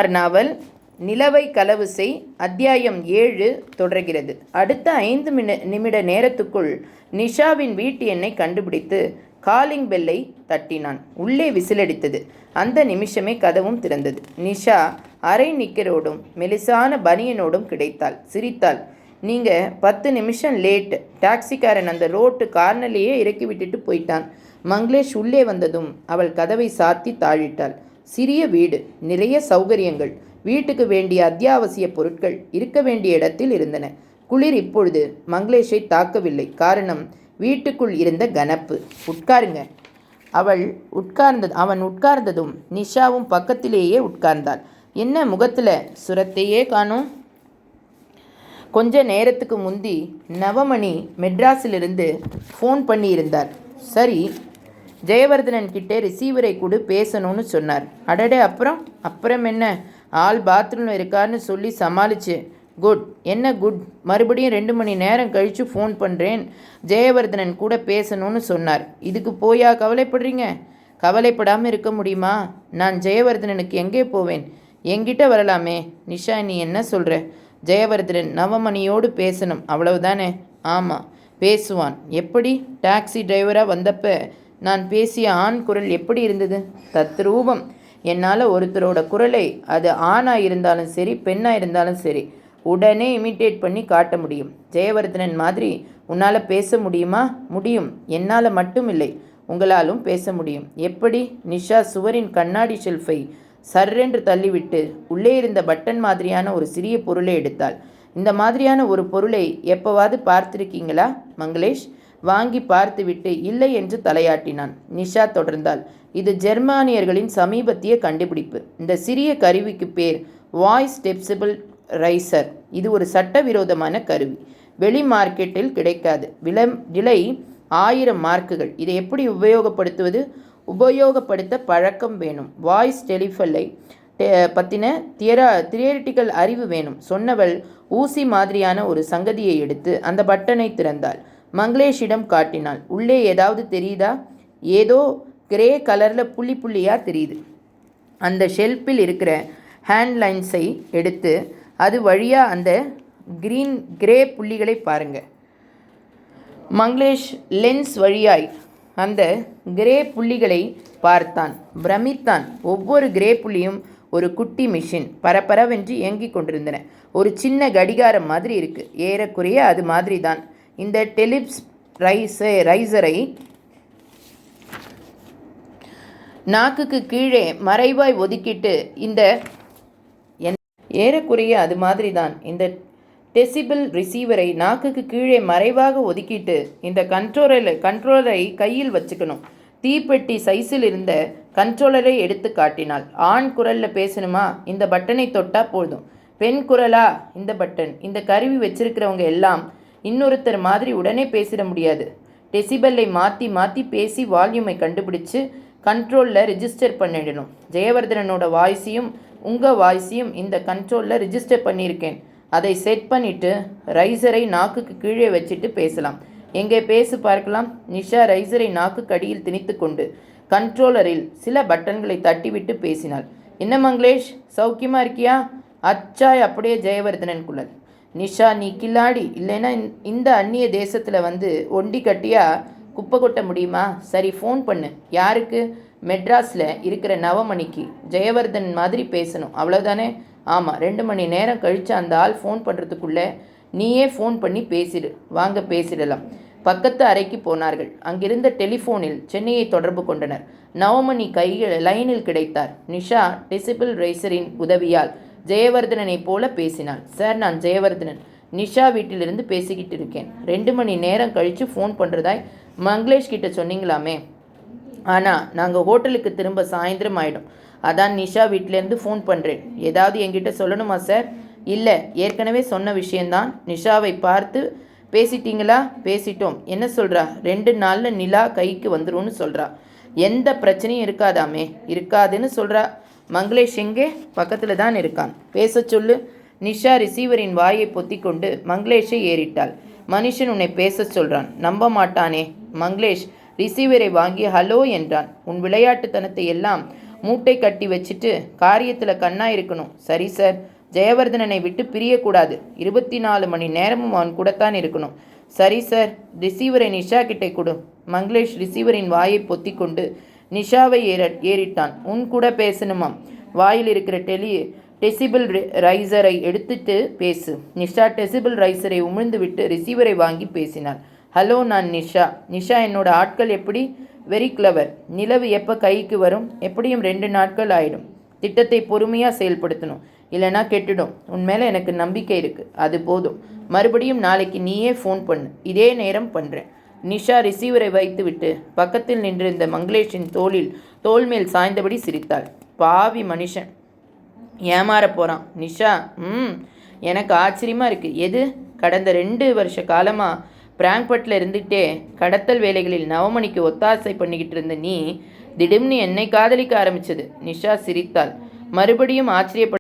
நாவல் நிலவை களவு செய் அத்தியாயம் 7 தொடர்கிறது. அடுத்த 5 நிமிட நேரத்துக்குள் நிஷாவின் வீட்டு எண்ணை கண்டுபிடித்து காலிங் பெல்லை தட்டினான். உள்ளே விசிலடித்தது. அந்த நிமிஷமே கதவும் திறந்தது. நிஷா அரை நிக்கரோடும் மெலிசான பனியனோடும் கிடைத்தாள். சிரித்தாள். நீங்கள் 10 நிமிஷம் லேட். டாக்ஸிக்காரன் அந்த ரோட்டு கார்னர்லேயே இறக்கி விட்டுட்டு போயிட்டான். மங்களேஷ் உள்ளே வந்ததும் அவள் கதவை சாத்தி தாழிட்டாள். சிறிய வீடு, நிறைய சௌகரியங்கள், வீட்டுக்கு வேண்டிய அத்தியாவசிய பொருட்கள் இருக்க வேண்டிய இடத்தில் இருந்தன. குளிர் இப்பொழுது மங்களேஷை தாக்கவில்லை. காரணம், வீட்டுக்குள் இருந்த கனப்பு. உட்காருங்க. அவன் உட்கார்ந்ததும் நிஷாவும் பக்கத்திலேயே உட்கார்ந்தாள். என்ன முகத்தில் சுரத்தையே காணோம்? கொஞ்ச நேரத்துக்கு முந்தி நவமணி மெட்ராஸிலிருந்து ஃபோன் பண்ணியிருந்தார். சரி, ஜெயவர்தனன் கிட்டே ரிசீவரை கொடு, பேசணும்னு சொன்னார். அடடே, அப்புறம் என்ன? ஆள் பாத்ரூமில் இருக்காருன்னு சொல்லி சமாளிச்சு. குட். என்ன குட்? மறுபடியும் 2 மணி நேரம் கழித்து ஃபோன் பண்ணுறேன், ஜெயவர்தனன் கூட பேசணும்னு சொன்னார். இதுக்கு போயா கவலைப்படுறீங்க? கவலைப்படாமல் இருக்க முடியுமா? நான் ஜெயவர்தனனுக்கு எங்கே போவேன்? என்கிட்ட வரலாமே. நிஷா, நீ என்ன சொல்கிற? ஜெயவர்தனன் நவமணியோடு பேசணும், அவ்வளவுதானே? ஆமாம், பேசுவான். எப்படி? டாக்ஸி டிரைவராக வந்தப்போ நான் பேசிய ஆண் குரல் எப்படி இருந்தது? தத்ரூபம். என்னால் ஒருத்தரோட குரலை, அது ஆணாக இருந்தாலும் சரி பெண்ணாக இருந்தாலும் சரி, உடனே இமிட்டேட் பண்ணி காட்ட முடியும். ஜெயவர்தனன் மாதிரி உன்னால் பேச முடியுமா? முடியும். என்னால் மட்டும் இல்லை, உங்களாலும் பேச முடியும். எப்படி? நிஷா சுவரின் கண்ணாடி ஷெல்ஃபை சர்ரென்று தள்ளிவிட்டு உள்ளே இருந்த பட்டன் மாதிரியான ஒரு சிறிய பொருளை எடுத்தாள். இந்த மாதிரியான ஒரு பொருளை எப்போவாது பார்த்திருக்கீங்களா மங்களேஷ்? வாங்கி பார்த்துவிட்டு இல்லை என்று தலையாட்டினான். நிஷா தொடர்ந்தாள். இது ஜெர்மானியர்களின் சமீபத்திய கண்டுபிடிப்பு. இந்த சிறிய கருவிக்கு பேர் வாய்ஸ் ஸ்டெப்சிபிள் ரைசர். இது ஒரு சட்டவிரோதமான கருவி. வெளி மார்க்கெட்டில் கிடைக்காது. விலை 1000 மார்க்குகள். இதை எப்படி உபயோகப்படுத்துவது? உபயோகப்படுத்த பழக்கம் வேணும். வாய்ஸ் டெலிஃபலை பற்றின தியரிட்டிக்கல் அறிவு வேணும். சொன்னவள் ஊசி மாதிரியான ஒரு சங்கதியை எடுத்து அந்த பட்டனை திறந்தாள். மங்களேஷிடம் காட்டினாள். உள்ளே ஏதாவது தெரியுதா? ஏதோ கிரே கலரில் புள்ளி புள்ளியாக தெரியுது. அந்த ஷெல்ஃபில் இருக்கிற ஹேண்ட்லைன்ஸை எடுத்து அது வழியாக அந்த கிரே புள்ளிகளை பாருங்க. மங்களேஷ் லென்ஸ் வழியாய் அந்த கிரே புள்ளிகளை பார்த்தான். பிரமித்தான். ஒவ்வொரு கிரே புள்ளியும் ஒரு குட்டி மிஷின் பரபரவென்று இயங்கிக் கொண்டிருந்தன. ஒரு சின்ன கடிகாரம் மாதிரி இருக்கு. ஏறக்குறைய அது மாதிரி தான். இந்த டெலிப்ஸ் ரைசரை நாக்குக்கு கீழே மறைவாய் ஒதுக்கிட்டு ஏறக்குறைய அது மாதிரி தான். இந்த டெசிபிள் ரிசீவரை நாக்குக்கு கீழே மறைவாக ஒதுக்கிட்டு இந்த கண்ட்ரோலரை கையில் வச்சுக்கணும். தீப்பெட்டி சைஸில் இருந்த கண்ட்ரோலரை எடுத்து காட்டினாள். ஆண் குரலில் பேசணுமா? இந்த பட்டனை தொட்டா போதும். பெண் குரலா? இந்த பட்டன். இந்த கருவி வச்சிருக்கிறவங்க எல்லாம் இன்னொருத்தர் மாதிரி உடனே பேசிட முடியாது. டெசிபல்லை மாற்றி பேசி வால்யூமை கண்டுபிடிச்சு கண்ட்ரோலில் ரிஜிஸ்டர் பண்ணிடணும். ஜெயவர்தனனோட வாய்ஸையும் உங்கள் வாய்ஸையும் இந்த கண்ட்ரோலில் ரிஜிஸ்டர் பண்ணியிருக்கேன். அதை செட் பண்ணிவிட்டு ரைசரை நாக்குக்கு கீழே வச்சுட்டு பேசலாம். எங்கே பேசு பார்க்கலாம். நிஷா ரைசரை நாக்குக்கு அடியில் திணித்து கொண்டு கண்ட்ரோலரில் சில பட்டன்களை தட்டிவிட்டு பேசினாள். என்ன மங்களேஷ், சௌக்கியமாக இருக்கியா? அச்சாய். அப்படியே ஜெயவர்தனன் குரல். நிஷா, நீ கில்லாடி. இல்லைன்னா இந்த அந்நிய தேசத்தில் வந்து ஒண்டி கட்டியாக குப்பை கொட்ட முடியுமா? சரி, ஃபோன் பண்ணு. யாருக்கு? மெட்ராஸில் இருக்கிற நவமணிக்கு. ஜெயவர்தன் மாதிரி பேசணும், அவ்வளோதானே? ஆமாம். 2 மணி நேரம் கழித்து அந்த ஆள் ஃபோன் பண்ணுறதுக்குள்ளே நீயே ஃபோன் பண்ணி பேசிடு. வாங்க, பேசிடலாம். பக்கத்து அறைக்கு போனார்கள். அங்கிருந்த டெலிஃபோனில் சென்னையை தொடர்பு கொண்டனர். நவமணி லைனில் கிடைத்தார். நிஷா டெசிபிள் ரைசரின் உதவியால் ஜெயவர்தனனை போல பேசினாள். சார், நான் ஜெயவர்தனன். நிஷா வீட்டிலிருந்து பேசிக்கிட்டு இருக்கேன். 2 மணி நேரம் கழித்து ஃபோன் பண்ணுறதாய் மங்களேஷ் கிட்ட சொன்னீங்களாமே. ஆனால் நாங்கள் ஹோட்டலுக்கு திரும்ப சாயந்தரம் ஆகிடும். அதான் நிஷா வீட்டிலேருந்து ஃபோன் பண்ணுறேன். ஏதாவது என்கிட்ட சொல்லணுமா சார்? இல்லை, ஏற்கனவே சொன்ன விஷயந்தான். நிஷாவை பார்த்து பேசிட்டீங்களா? பேசிட்டோம். என்ன சொல்கிறா? 2 நாளில் நிலா கைக்கு வந்துரும்னு சொல்கிறா. எந்த பிரச்சனையும் இருக்காதாமே. இருக்காதுன்னு சொல்கிறா. மங்களேஷ் எங்கே? பக்கத்தில் தான் இருக்கான். பேச சொல்லு. நிஷா ரிசீவரின் வாயை பொத்திக்கொண்டு மங்களேஷை ஏறிட்டாள். மனுஷன் உன்னை பேச சொல்கிறான், நம்ப மாட்டானே. மங்களேஷ் ரிசீவரை வாங்கி ஹலோ என்றான். உன் விளையாட்டுத்தனத்தை எல்லாம் மூட்டை கட்டி வச்சுட்டு காரியத்தில் கண்ணா இருக்கணும். சரி சார். ஜெயவர்தனனை விட்டு பிரியக்கூடாது. 24 மணி நேரமும் அவன் கூடத்தான் இருக்கணும். சரி சார். ரிசீவரை நிஷா கிட்டே கொடு. மங்களேஷ் ரிசீவரின் வாயை பொத்திக்கொண்டு நிஷாவை ஏறிட்டான். உன் கூட பேசணுமாம். வாயில் இருக்கிற டெசிபிள் ரைசரை எடுத்துட்டு பேசு. நிஷா டெசிபிள் ரைசரை உமிழ்ந்து விட்டு ரிசீவரை வாங்கி பேசினாள். ஹலோ, நான் நிஷா. நிஷா, என்னோட ஆட்கள் எப்படி? Very clever. நிலவு எப்போ கைக்கு வரும்? எப்படியும் 2 நாட்கள் ஆயிடும். திட்டத்தை பொறுமையாக செயல்படுத்தணும், இல்லைனா கெட்டுடும். உன் மேலே எனக்கு நம்பிக்கை இருக்குது. அது போதும். மறுபடியும் நாளைக்கு நீயே ஃபோன் பண்ணு. இதே நேரம் பண்ணுறேன். நிஷா ரிசீவரை வைத்து விட்டு பக்கத்தில் நின்றிருந்த மங்களேஷின் தோள் மேல் சாய்ந்தபடி சிரித்தாள். பாவி மனுஷன், ஏமாற போகிறான். நிஷா, எனக்கு ஆச்சரியமாக இருக்குது. எது? கடந்த 2 வருஷ காலமாக பிராங்க்பட்டில் இருந்துகிட்டே கடத்தல் வேலைகளில் நவமணிக்கு ஒத்தாசை பண்ணிக்கிட்டு இருந்த நீ திடீர்னு என்னை காதலிக்க ஆரம்பிச்சது. நிஷா சிரித்தாள். மறுபடியும் ஆச்சரியப்பட்ட